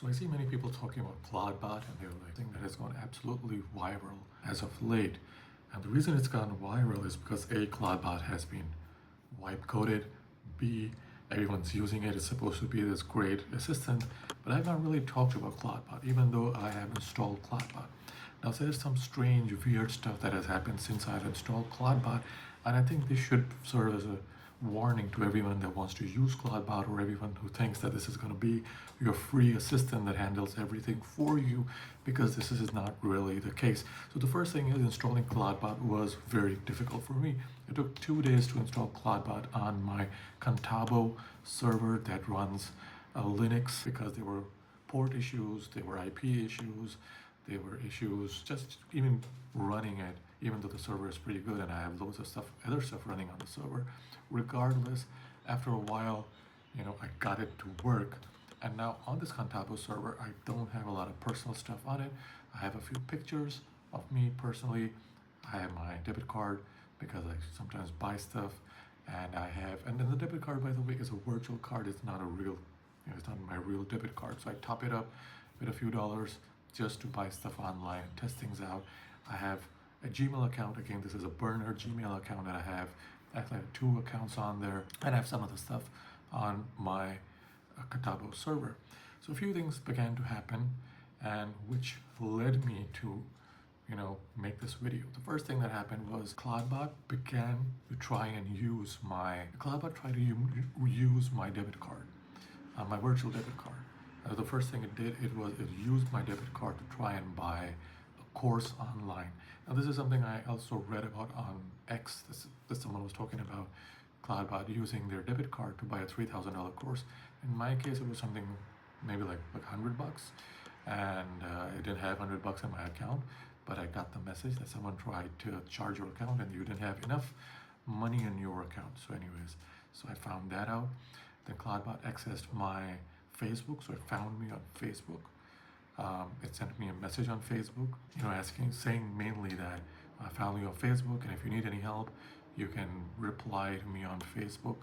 So I see many people talking about ClawdBot and they're like, thing that has gone absolutely viral as of late. And the reason it's gone viral is because A, ClawdBot has been wipe coded, B, everyone's using it, it's supposed to be this great assistant, but I've not really talked about ClawdBot, even though I have installed ClawdBot. Now there's some strange, weird stuff that has happened since I've installed ClawdBot, and I think this should serve as a warning to everyone that wants to use ClawdBot or everyone who thinks that this is going to be your free assistant that handles everything for you, because this is not really the case. So the first thing is installing ClawdBot was very difficult for me. It took 2 days to install ClawdBot on my Contabo server that runs Linux, because there were port issues, there were IP issues, there were issues just even running it, even though the server is pretty good and I have loads of stuff, other stuff running on the server. Regardless, after a while, I got it to work. And now on this Contabo server, I don't have a lot of personal stuff on it. I have a few pictures of me personally. I have my debit card because I sometimes buy stuff. And then the debit card, by the way, is a virtual card. It's not a real, it's not my real debit card. So I top it up with a few dollars just to buy stuff online and test things out. I have a Gmail account. Again, this is a burner Gmail account that I have. I have 2 accounts on there, and I have some of the stuff on my Contabo server. So a few things began to happen, and which led me to make this video. The first thing that happened was ClawdBot began to try and use my debit card, my virtual debit card. The first thing it did, it used my debit card to try and buy a course online. Now this is something I also read about on X. This someone was talking about ClawdBot using their debit card to buy a $3,000 course. In my case, it was something maybe like $100, and I didn't have $100 in my account, but I got the message that someone tried to charge your account and you didn't have enough money in your account. So anyways, so I found that out. Then ClawdBot accessed my Facebook, so it found me on Facebook. It sent me a message on Facebook, saying mainly that I found you on Facebook, and if you need any help, you can reply to me on Facebook.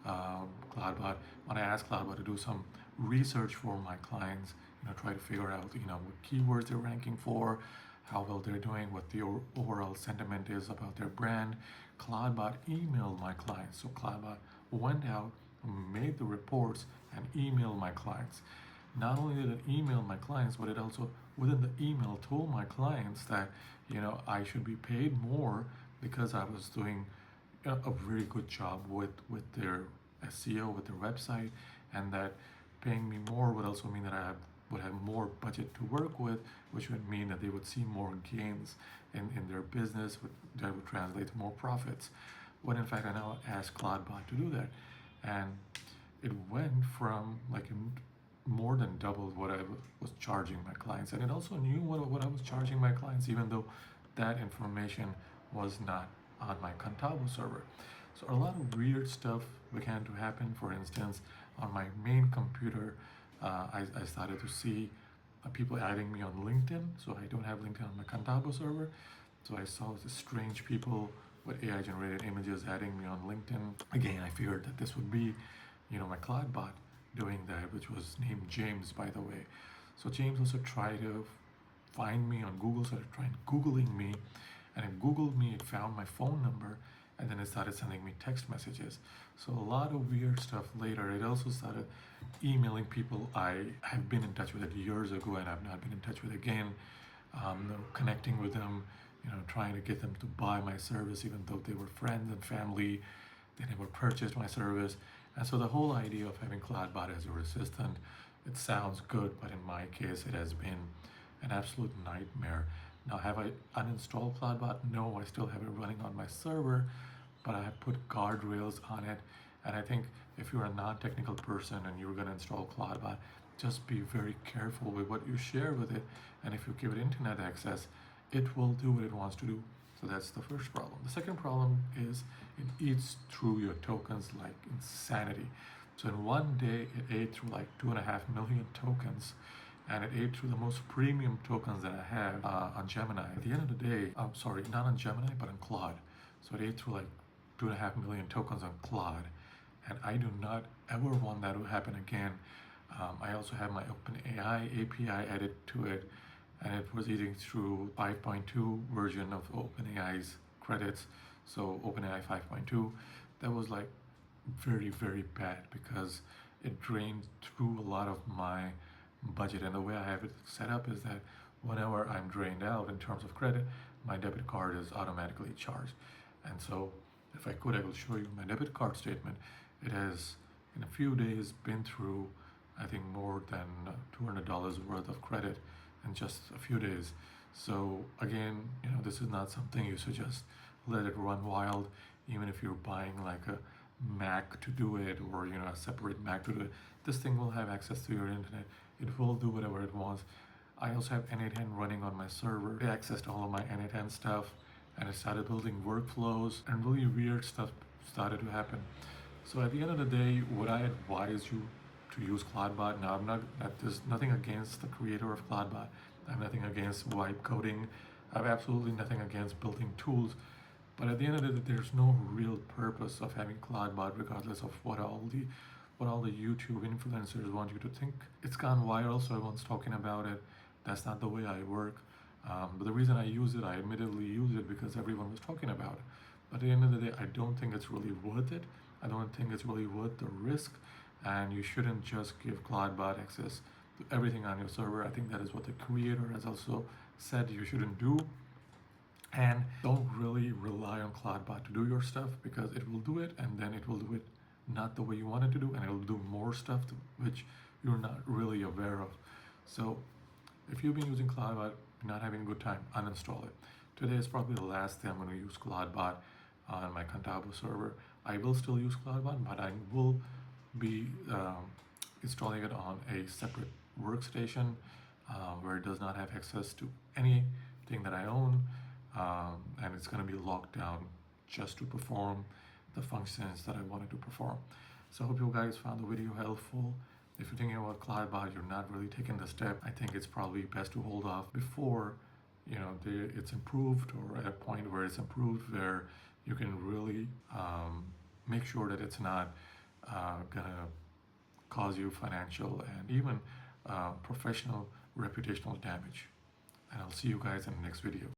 ClawdBot, when I asked ClawdBot to do some research for my clients, try to figure out, what keywords they're ranking for, how well they're doing, what the overall sentiment is about their brand, ClawdBot emailed my clients. So ClawdBot went out, made the reports, and emailed my clients. Not only did it email my clients, but it also, within the email, told my clients that, I should be paid more because I was doing a very good job with their SEO, with their website, and that paying me more would also mean that I would have more budget to work with, which would mean that they would see more gains in their business, that would translate to more profits. When in fact I now asked ClawdBot to do that, and it went from more than double what I was charging my clients, and it also knew what I was charging my clients, even though that information was not on my Contabo server. So a lot of weird stuff began to happen. For instance, on my main computer, I started to see people adding me on LinkedIn. So I don't have LinkedIn on my Contabo server. So I saw these strange people with AI generated images adding me on LinkedIn. Again, I figured that this would be, my ClawdBot doing that, which was named James, by the way. So James also tried to find me on Google, started trying Googling me, and it Googled me, it found my phone number, and then it started sending me text messages. So a lot of weird stuff later. It also started emailing people I have been in touch with years ago and I've not been in touch with again, connecting with them, trying to get them to buy my service, even though they were friends and family. They never purchased my service. And so the whole idea of having ClawdBot as your assistant, it sounds good, but in my case, it has been an absolute nightmare. Now, have I uninstalled ClawdBot? No, I still have it running on my server, but I have put guardrails on it. And I think if you're a non-technical person and you're going to install ClawdBot, just be very careful with what you share with it. And if you give it internet access, it will do what it wants to do. So that's the first problem. The second problem is it eats through your tokens like insanity. So in one day, it ate through like 2.5 million tokens, and it ate through the most premium tokens that I have on Gemini. At the end of the day, I'm sorry, not on Gemini, but on Claude. So it ate through like 2.5 million tokens on Claude, and I do not ever want that to happen again. I also have my OpenAI API added to it, and it was eating through 5.2 version of OpenAI's credits. So OpenAI 5.2, that was like very, very bad because it drained through a lot of my budget. And the way I have it set up is that whenever I'm drained out in terms of credit, my debit card is automatically charged. And so if I could, I will show you my debit card statement. It has in a few days been through, I think, more than $200 worth of credit in just a few days. So again, this is not something you should just let it run wild, even if you're buying like a Mac to do it, or a separate Mac to do it. This thing will have access to your internet. It will do whatever it wants. I also have N8N running on my server. It accessed all of my N8N stuff, and it started building workflows, and really weird stuff started to happen. So at the end of the day, would I advise you to use ClawdBot? Now, there's nothing against the creator of ClawdBot. I have nothing against vibe coding. I have absolutely nothing against building tools. But at the end of the day, there's no real purpose of having ClawdBot, regardless of what all the YouTube influencers want you to think. It's gone viral, so everyone's talking about it. That's not the way I work. But the reason I use it, I admittedly use it because everyone was talking about it. But at the end of the day, I don't think it's really worth it. I don't think it's really worth the risk. And you shouldn't just give ClawdBot access to everything on your server. I think that is what the creator has also said you shouldn't do. And don't really rely on ClawdBot to do your stuff, because it will do it, and then it will do it not the way you want it to do, and it will do more stuff which you're not really aware of. So if you've been using ClawdBot, not having a good time, uninstall it. Today is probably the last day I'm going to use ClawdBot on my Contabo server. I will still use ClawdBot, but I will be installing it on a separate workstation where it does not have access to anything that I own, and it's going to be locked down just to perform the functions that I wanted to perform. So I hope you guys found the video helpful. If you're thinking about ClawdBot, you're not really taking the step, I think it's probably best to hold off before it's improved, or at a point where it's improved, where you can really make sure that it's not gonna cause you financial and even professional reputational damage. And I'll see you guys in the next video.